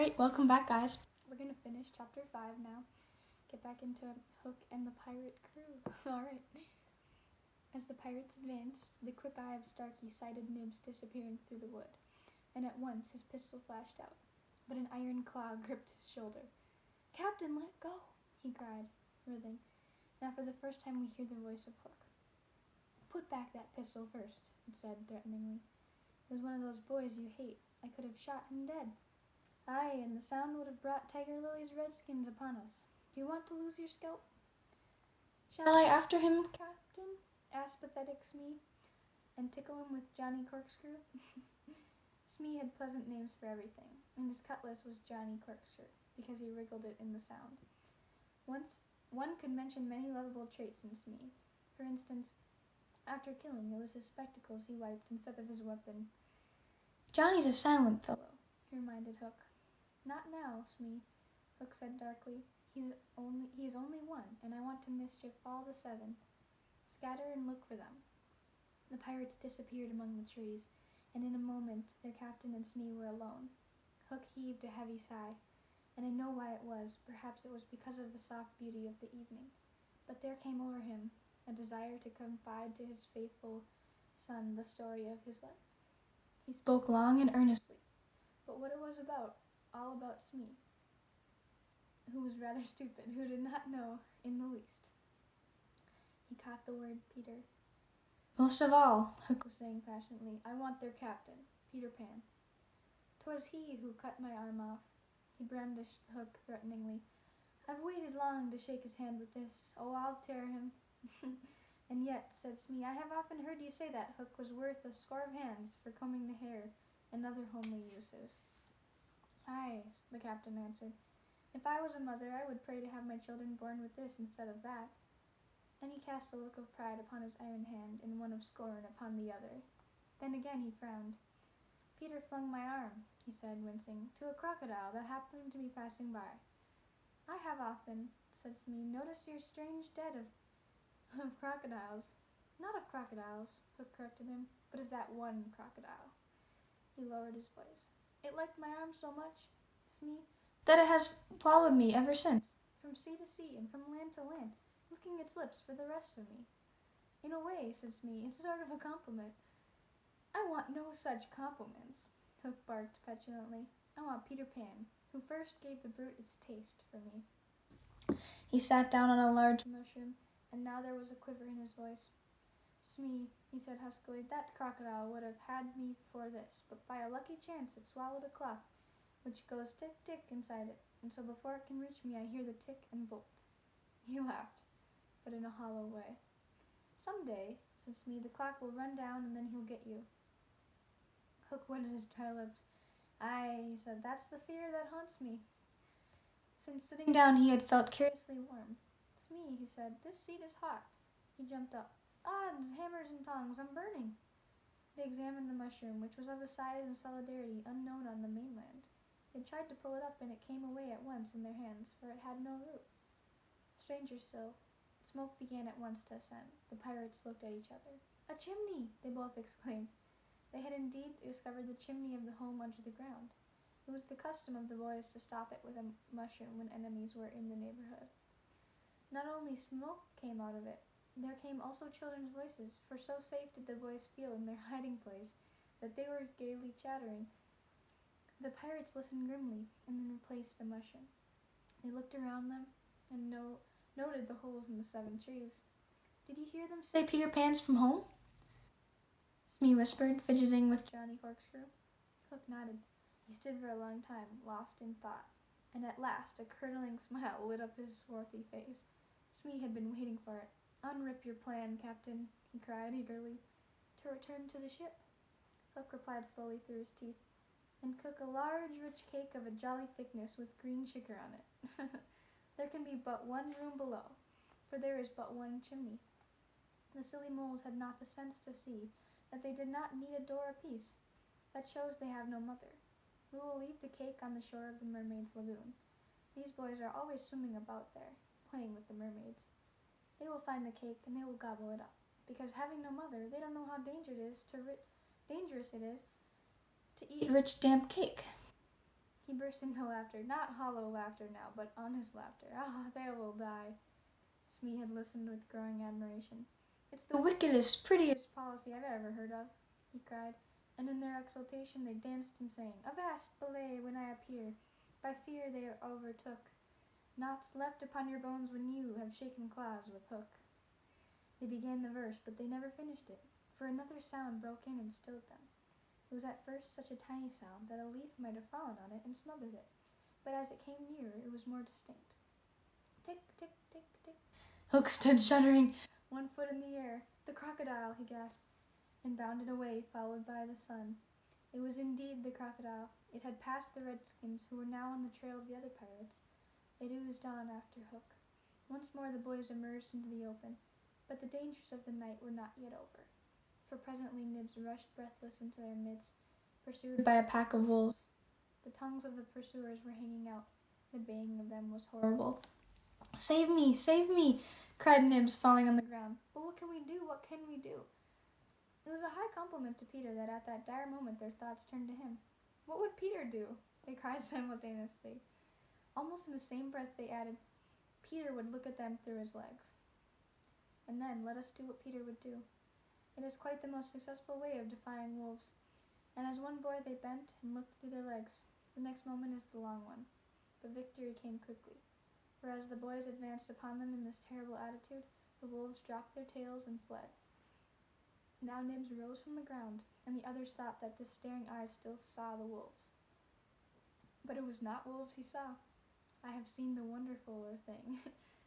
Alright, welcome back, guys. We're going to finish chapter 5 now. Get back into Hook and the pirate crew. Alright. As the pirates advanced, the quick eye of Starkey sighted Nibs disappearing through the wood, and at once his pistol flashed out. But an iron claw gripped his shoulder. "Captain, let go!" he cried, writhing. Now for the first time we hear the voice of Hook. "Put back that pistol first," it said threateningly. "It was one of those boys you hate. I could have shot him dead. Aye, and the sound would have brought Tiger Lily's redskins upon us. Do you want to lose your scalp?" "Shall I after him, Captain?" asked pathetic Smee, "and tickle him with Johnny Corkscrew?" Smee had pleasant names for everything, and his cutlass was Johnny Corkscrew, because he wriggled it in the sound. One could mention many lovable traits in Smee. For instance, after killing, it was his spectacles he wiped instead of his weapon. "Johnny's a silent fellow," he reminded Hook. "Not now, Smee," Hook said darkly. He is only one, and I want to mischief all the 7. Scatter and look for them." The pirates disappeared among the trees, and in a moment their captain and Smee were alone. Hook heaved a heavy sigh, and I know why it was. Perhaps it was because of the soft beauty of the evening. But there came over him a desire to confide to his faithful son the story of his life. He spoke long and earnestly, but what it was about, all about Smee, who was rather stupid, who did not know in the least. He caught the word Peter. "Most of all," Hook was saying passionately, "I want their captain, Peter Pan. 'Twas he who cut my arm off." He brandished the hook threateningly. "I've waited long to shake his hand with this. Oh, I'll tear him." "And yet," said Smee, "I have often heard you say that hook was worth a score of hands for combing the hair and other homely uses." "Aye," the captain answered. "If I was a mother, I would pray to have my children born with this instead of that." And he cast a look of pride upon his iron hand and one of scorn upon the other. Then again he frowned. "Peter flung my arm," he said, wincing, "to a crocodile that happened to be passing by." "I have often," said Smee, "noticed your strange dread of crocodiles." "Not of crocodiles," Hook corrected him, "but of that one crocodile." He lowered his voice. "It liked my arm so much, Smee, that it has followed me ever since, from sea to sea and from land to land, licking its lips for the rest of me." "In a way," said Smee, "it's a sort of a compliment." "I want no such compliments," Hook barked petulantly. "I want Peter Pan, who first gave the brute its taste for me." He sat down on a large mushroom, and now there was a quiver in his voice. "Smee," he said huskily, "that crocodile would have had me before this, but by a lucky chance it swallowed a clock which goes tick-tick inside it, and so before it can reach me I hear the tick and bolt." He laughed, but in a hollow way. "Some day," said Smee, "the clock will run down and then he'll get you." Hook wetted his dry lips. "Aye," he said, "that's the fear that haunts me." Since sitting down he had felt curiously warm. "Smee," he said, "this seat is hot." He jumped up. "Odds, hammers and tongs, I'm burning." They examined the mushroom, which was of a size and solidarity unknown on the mainland. They tried to pull it up, and it came away at once in their hands, for it had no root. Stranger still, smoke began at once to ascend. The pirates looked at each other. "A chimney!" they both exclaimed. They had indeed discovered the chimney of the home under the ground. It was the custom of the boys to stop it with a mushroom when enemies were in the neighborhood. Not only smoke came out of it, there came also children's voices, for so safe did the boys feel in their hiding place that they were gaily chattering. The pirates listened grimly, and then replaced the mushroom. They looked around them and noted the holes in the 7 trees. "Did you hear them say Peter Pan's from home?" Smee whispered, fidgeting with Johnny Corkscrew. Hook nodded. He stood for a long time, lost in thought, and at last a curdling smile lit up his swarthy face. Smee had been waiting for it. "Unrip your plan, Captain," he cried eagerly. "To return to the ship," Hook replied slowly through his teeth, "and cook a large rich cake of a jolly thickness with green sugar on it. There can be but one room below, for there is but one chimney." The silly moles had not the sense to see that they did not need a door apiece. That shows they have no mother. We will leave the cake on the shore of the mermaid's lagoon. These boys are always swimming about there, playing with the mermaids. They will find the cake and they will gobble it up, because having no mother, they don't know how dangerous it is to eat rich damp cake. He burst into laughter, not hollow laughter now, but honest laughter. Ah, they will die. Smee had listened with growing admiration. It's the wickedest, prettiest policy I've ever heard of, he cried, and in their exultation they danced and sang, Avast, belay, when I appear. By fear they overtook. Knots left upon your bones when you have shaken claws with hook. They began the verse, but they never finished it, for another sound broke in and stilled them. It was at first such a tiny sound that a leaf might have fallen on it and smothered it, but as it came nearer it was more distinct. Tick, tick, tick, tick. Hook stood shuddering, 1 foot in the air. The crocodile, he gasped, and bounded away, followed by the sun. It was indeed the crocodile. It had passed the redskins, who were now on the trail of the other pirates. It oozed on after Hook. Once more the boys emerged into the open, but the dangers of the night were not yet over, for presently Nibs rushed breathless into their midst, pursued by a pack of wolves. The tongues of the pursuers were hanging out. The baying of them was horrible. Save me! Save me! Cried Nibs, falling on the ground. But what can we do? What can we do? It was a high compliment to Peter that at that dire moment their thoughts turned to him. What would Peter do? They cried simultaneously. Almost in the same breath they added, Peter would look at them through his legs. And then let us do what Peter would do. It is quite the most successful way of defying wolves. And as one boy they bent and looked through their legs. The next moment is the long one. But victory came quickly. For as the boys advanced upon them in this terrible attitude, the wolves dropped their tails and fled. Now Nibs rose from the ground, and the others thought that the staring eyes still saw the wolves. But it was not wolves he saw. I have seen the wonderfuler thing,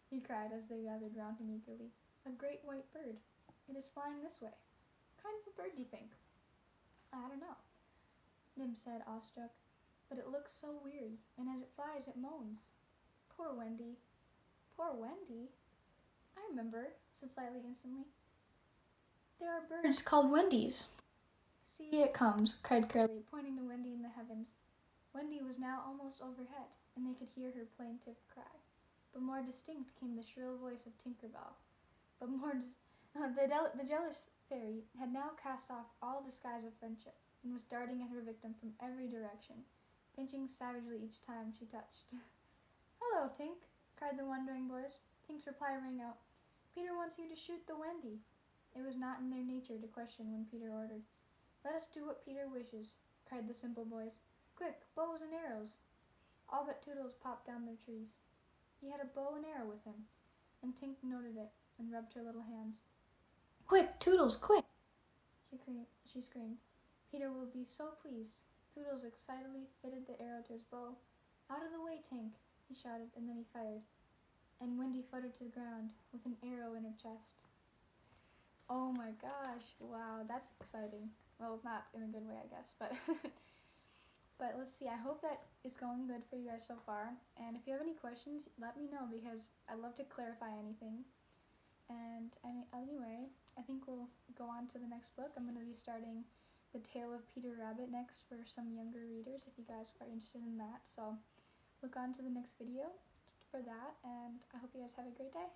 he cried as they gathered round him eagerly. A great white bird. It is flying this way. What kind of a bird do you think? I don't know, Nibs said, awestruck. But it looks so weary, and as it flies it moans. Poor Wendy. Poor Wendy? I remember, said Slightly instantly. There are birds called Wendies. See, it comes, cried Curly, pointing to Wendy in the heavens. Wendy was now almost overhead, and they could hear her plaintive cry. But more distinct came the shrill voice of Tinker Bell. The jealous fairy had now cast off all disguise of friendship, and was darting at her victim from every direction, pinching savagely each time she touched. Hello, Tink, cried the wondering boys. Tink's reply rang out. Peter wants you to shoot the Wendy. It was not in their nature to question when Peter ordered. Let us do what Peter wishes, cried the simple boys. Quick, bows and arrows. All but Toodles popped down their trees. He had a bow and arrow with him, and Tink noted it and rubbed her little hands. Quick, Toodles, quick! She screamed. Peter will be so pleased. Toodles excitedly fitted the arrow to his bow. Out of the way, Tink, he shouted, and then he fired. And Wendy fluttered to the ground with an arrow in her chest. Oh my gosh, wow, that's exciting. Well, not in a good way, I guess, but but let's see. I hope that it's going good for you guys so far. And if you have any questions, let me know because I'd love to clarify anything. And anyway, I think we'll go on to the next book. I'm going to be starting The Tale of Peter Rabbit next for some younger readers if you guys are interested in that. So look on to the next video for that, and I hope you guys have a great day.